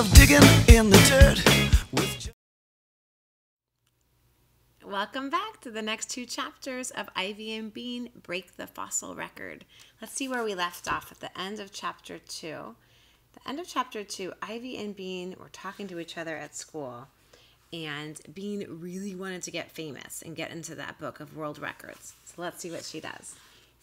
love digging in the dirt with... Welcome back to the next two chapters of Ivy and Bean Break the Fossil Record. Let's see where we left off at the end of chapter 2. The end of chapter 2, Ivy and Bean were talking to each other at school, and Bean really wanted to get famous and get into that book of world records. So let's see what she does.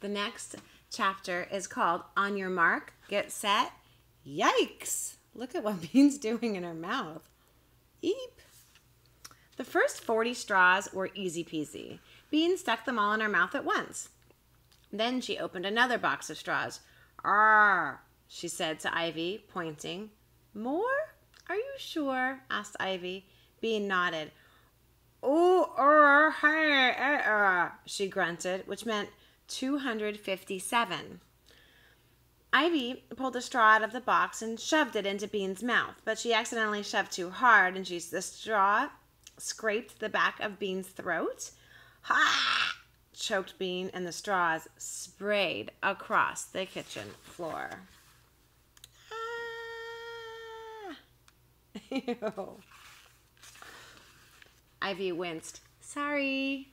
The next chapter is called On Your Mark, Get Set, Yikes! Look at what Bean's doing in her mouth. Eep! The first 40 straws were easy peasy. Bean stuck them all in her mouth at once. Then she opened another box of straws. "Arr!" she said to Ivy, pointing. "More? Are you sure?" asked Ivy. Bean nodded. "Oh, hey, she grunted, which meant 257. Ivy pulled a straw out of the box and shoved it into Bean's mouth, but she accidentally shoved too hard, and the straw scraped the back of Bean's throat. "Ha!" choked Bean, and the straws sprayed across the kitchen floor. Ah! Ew. Ivy winced. "Sorry."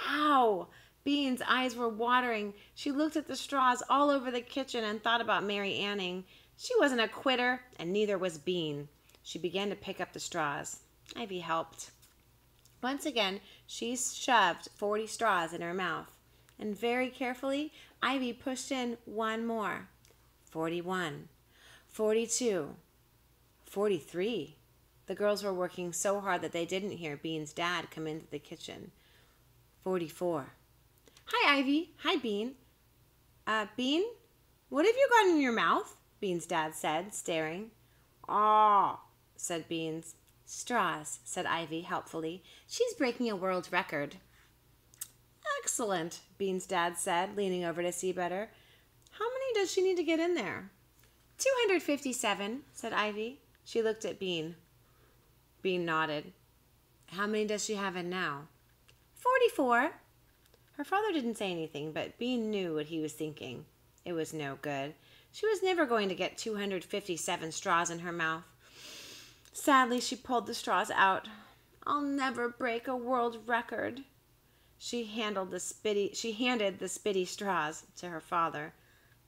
Ow! Bean's eyes were watering. She looked at the straws all over the kitchen and thought about Mary Anning. She wasn't a quitter, and neither was Bean. She began to pick up the straws. Ivy helped. Once again, she shoved 40 straws in her mouth, and very carefully, Ivy pushed in one more. 41, 42, 43. The girls were working so hard that they didn't hear Bean's dad come into the kitchen. 44. "Hi, Ivy." "Hi, Bean." Bean, what have you got in your mouth?" Bean's dad said, staring. "Aw," said Beans. "Straws," said Ivy helpfully. "She's breaking a world record." "Excellent," Bean's dad said, leaning over to see better. "How many does she need to get in there?" 257, said Ivy. She looked at Bean. Bean nodded. "How many does she have in now?" 44. Her father didn't say anything, but Bean knew what he was thinking. It was no good. She was never going to get 257 straws in her mouth. Sadly, she pulled the straws out. "I'll never break a world record." She handed the spitty straws to her father.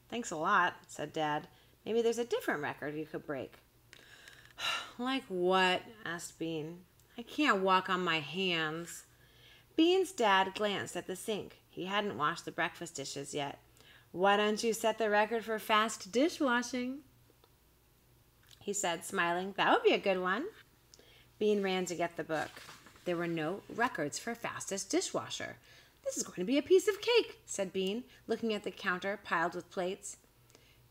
"Thanks a lot," said Dad. "Maybe there's a different record you could break." "Like what?" asked Bean. "I can't walk on my hands." Bean's dad glanced at the sink. He hadn't washed the breakfast dishes yet. "Why don't you set the record for fast dishwashing?" he said, smiling. "That would be a good one." Bean ran to get the book. There were no records for fastest dishwasher. "This is going to be a piece of cake," said Bean, looking at the counter piled with plates.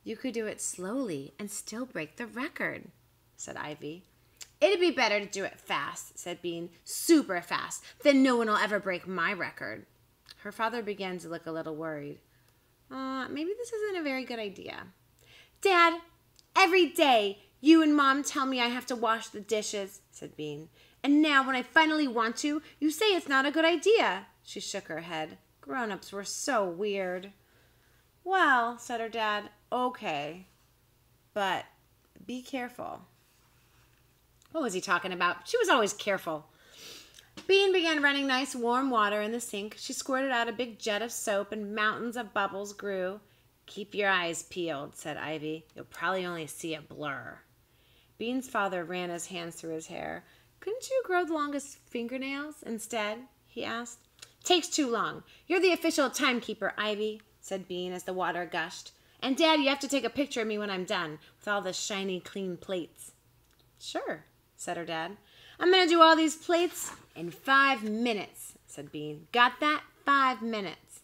"You could do it slowly and still break the record," said Ivy. "It'd be better to do it fast," said Bean. "Super fast. Then no one will ever break my record." Her father began to look a little worried. Maybe this isn't a very good idea." "Dad, every day you and Mom tell me I have to wash the dishes," said Bean. "And now when I finally want to, you say it's not a good idea." She shook her head. Grown-ups were so weird. "Well," said her dad, "okay, but be careful." What was he talking about? She was always careful. Bean began running nice warm water in the sink. She squirted out a big jet of soap and mountains of bubbles grew. "Keep your eyes peeled," said Ivy. "You'll probably only see a blur." Bean's father ran his hands through his hair. "Couldn't you grow the longest fingernails instead?" he asked. "Takes too long. You're the official timekeeper, Ivy," said Bean as the water gushed. "And Dad, you have to take a picture of me when I'm done with all the shiny, clean plates." "Sure," said her dad. "I'm going to do all these plates in 5 minutes," said Bean. "Got that? 5 minutes."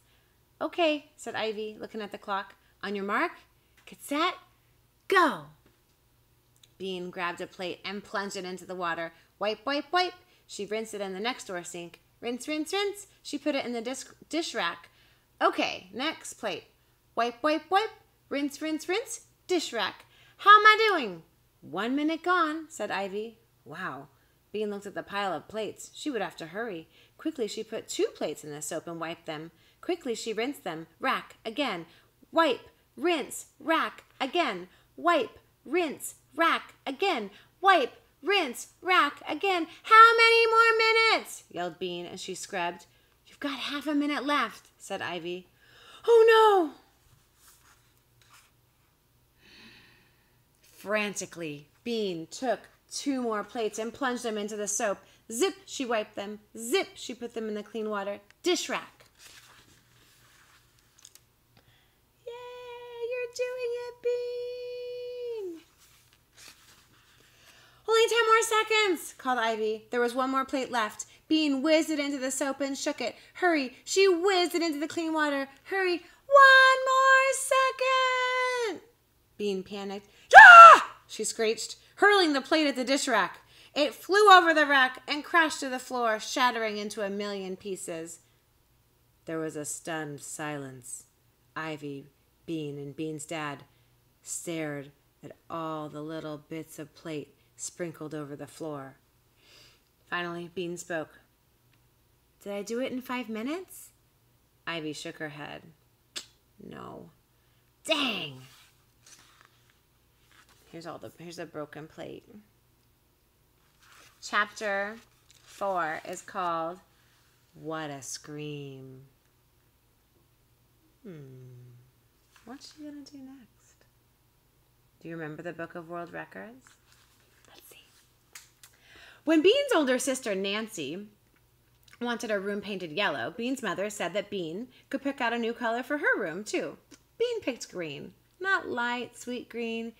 "Okay," said Ivy, looking at the clock. "On your mark, get set, go." Bean grabbed a plate and plunged it into the water. Wipe, wipe, wipe. She rinsed it in the next door sink. Rinse, rinse, rinse. She put it in the dish rack. "Okay, next plate. Wipe, wipe, wipe. Rinse, rinse, rinse. Dish rack. How am I doing?" 1 minute gone, said Ivy. Wow. Bean looked at the pile of plates. She would have to hurry. Quickly she put 2 plates in the soap and wiped them. Quickly she rinsed them. Rack, again. Wipe, rinse, rack, again. Wipe, rinse, rack, again. Wipe, rinse, rack, again. How many more minutes? Yelled Bean as she scrubbed. You've got half a minute left, said Ivy. Oh no! Frantically, Bean took 2 more plates and plunged them into the soap. Zip, she wiped them. Zip, she put them in the clean water. Dish rack. Yay, you're doing it, Bean. Only 10 more seconds, called Ivy. There was 1 more plate left. Bean whizzed it into the soap and shook it. Hurry, she whizzed it into the clean water. Hurry, 1 more second. Bean panicked. Ah! She screeched, hurling the plate at the dish rack. It flew over the rack and crashed to the floor, shattering into a million pieces. There was a stunned silence. Ivy, Bean, and Bean's dad stared at all the little bits of plate sprinkled over the floor. Finally, Bean spoke. Did I do it in 5 minutes? Ivy shook her head. No. Dang! Here's a broken plate. Chapter 4 is called What a Scream. What's she gonna do next? Do you remember the Book of World Records? Let's see. When Bean's older sister, Nancy, wanted her room painted yellow, Bean's mother said that Bean could pick out a new color for her room, too. Bean picked green. Not light, sweet green,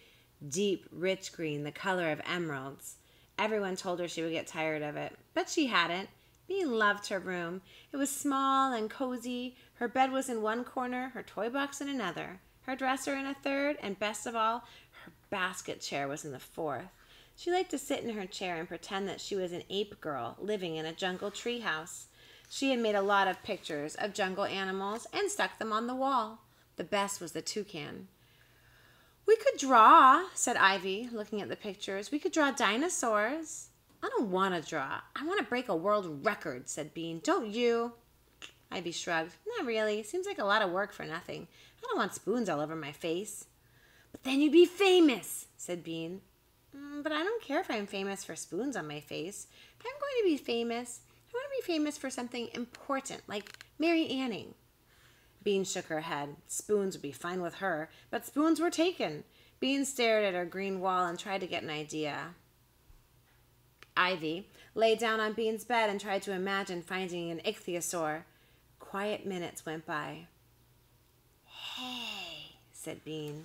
deep, rich green, the color of emeralds. Everyone told her she would get tired of it, but she hadn't. Bean loved her room. It was small and cozy. Her bed was in one corner, her toy box in another, her dresser in a third, and best of all, her basket chair was in the fourth. She liked to sit in her chair and pretend that she was an ape girl living in a jungle tree house. She had made a lot of pictures of jungle animals and stuck them on the wall. The best was the toucan. We could draw, said Ivy, looking at the pictures. We could draw dinosaurs. I don't want to draw. I want to break a world record, said Bean. Don't you? Ivy shrugged. Not really. Seems like a lot of work for nothing. I don't want spoons all over my face. But then you'd be famous, said Bean. But I don't care if I'm famous for spoons on my face. If I'm going to be famous, I want to be famous for something important, like Mary Anning. Bean shook her head. Spoons would be fine with her, but spoons were taken. Bean stared at her green wall and tried to get an idea. Ivy lay down on Bean's bed and tried to imagine finding an ichthyosaur. Quiet minutes went by. Hey, said Bean.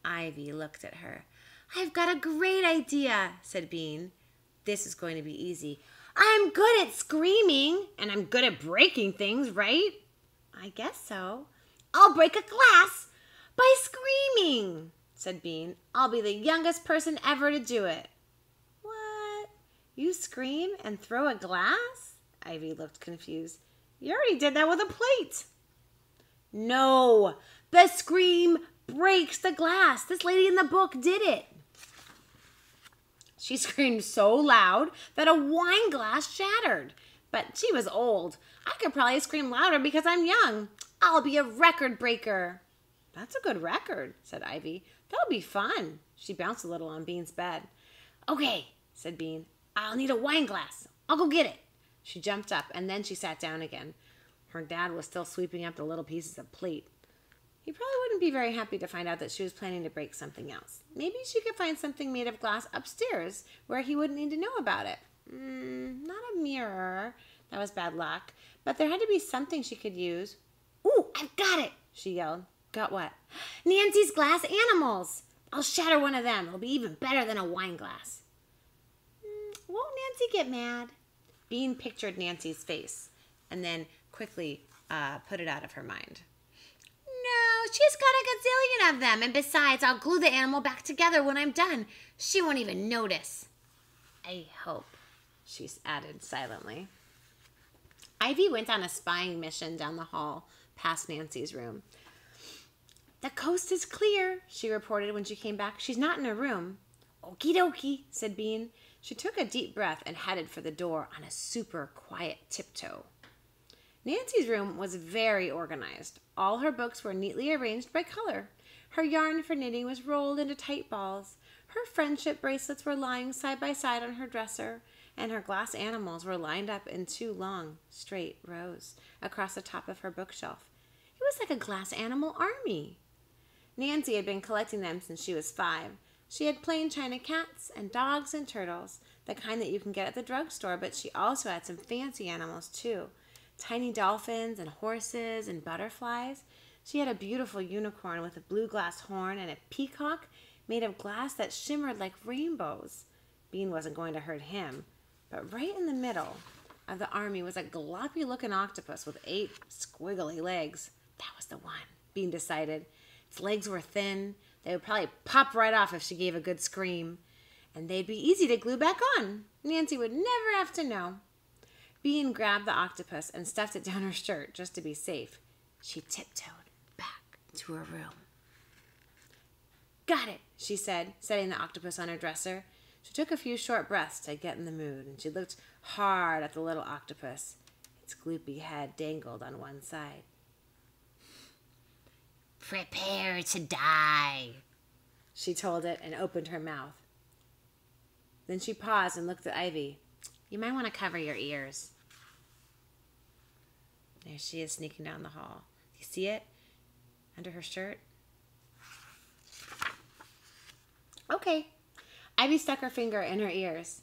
Ivy looked at her. I've got a great idea, said Bean. This is going to be easy. I'm good at screaming, and I'm good at breaking things, right? I guess so. I'll break a glass by screaming, said Bean. I'll be the youngest person ever to do it. What? You scream and throw a glass? Ivy looked confused. You already did that with a plate. No, the scream breaks the glass. This lady in the book did it. She screamed so loud that a wine glass shattered. But she was old. I could probably scream louder because I'm young. I'll be a record breaker. That's a good record, said Ivy. That'll be fun. She bounced a little on Bean's bed. Okay, said Bean. I'll need a wine glass. I'll go get it. She jumped up, and then she sat down again. Her dad was still sweeping up the little pieces of plate. He probably wouldn't be very happy to find out that she was planning to break something else. Maybe she could find something made of glass upstairs where he wouldn't need to know about it. Not a mirror. That was bad luck. But there had to be something she could use. Ooh, I've got it, she yelled. Got what? Nancy's glass animals. I'll shatter one of them. It'll be even better than a wine glass. Won't Nancy get mad? Bean pictured Nancy's face and then quickly put it out of her mind. No, she's got a gazillion of them. And besides, I'll glue the animal back together when I'm done. She won't even notice. I hope, she added silently. Ivy went on a spying mission down the hall past Nancy's room. The coast is clear, she reported when she came back. She's not in her room. Okie dokie, said Bean. She took a deep breath and headed for the door on a super quiet tiptoe. Nancy's room was very organized. All her books were neatly arranged by color. Her yarn for knitting was rolled into tight balls. Her friendship bracelets were lying side by side on her dresser, and her glass animals were lined up in 2 long, straight rows across the top of her bookshelf. It was like a glass animal army. Nancy had been collecting them since she was 5. She had plain china cats and dogs and turtles, the kind that you can get at the drugstore, but she also had some fancy animals too. Tiny dolphins and horses and butterflies. She had a beautiful unicorn with a blue glass horn and a peacock made of glass that shimmered like rainbows. Bean wasn't going to hurt him, but right in the middle of the army was a gloppy-looking octopus with 8 squiggly legs. That was the one, Bean decided. Its legs were thin. They would probably pop right off if she gave a good scream. And they'd be easy to glue back on. Nancy would never have to know. Bean grabbed the octopus and stuffed it down her shirt just to be safe. She tiptoed back to her room. "Got it," she said, setting the octopus on her dresser. She took a few short breaths to get in the mood, and she looked hard at the little octopus. Its gloopy head dangled on one side. "Prepare to die," she told it and opened her mouth. Then she paused and looked at Ivy. "You might want to cover your ears." There she is sneaking down the hall. Do you see it? Under her shirt? Okay. Ivy stuck her finger in her ears.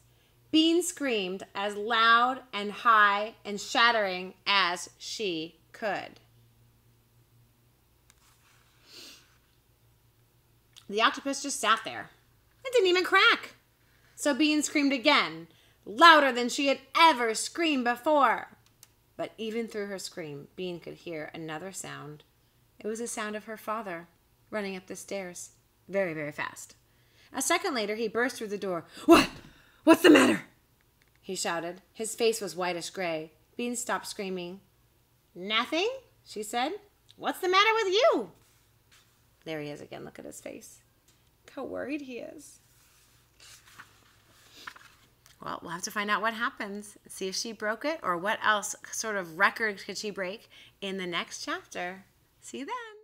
Bean screamed as loud and high and shattering as she could. The octopus just sat there. It didn't even crack. So Bean screamed again, louder than she had ever screamed before. But even through her scream, Bean could hear another sound. It was the sound of her father running up the stairs, very, very fast. A second later, he burst through the door. "What? What's the matter?" he shouted. His face was whitish gray. Bean stopped screaming. "Nothing," she said. "What's the matter with you?" There he is again. Look at his face. Look how worried he is. Well, we'll have to find out what happens. See if she broke it or what else sort of record could she break in the next chapter. See you then.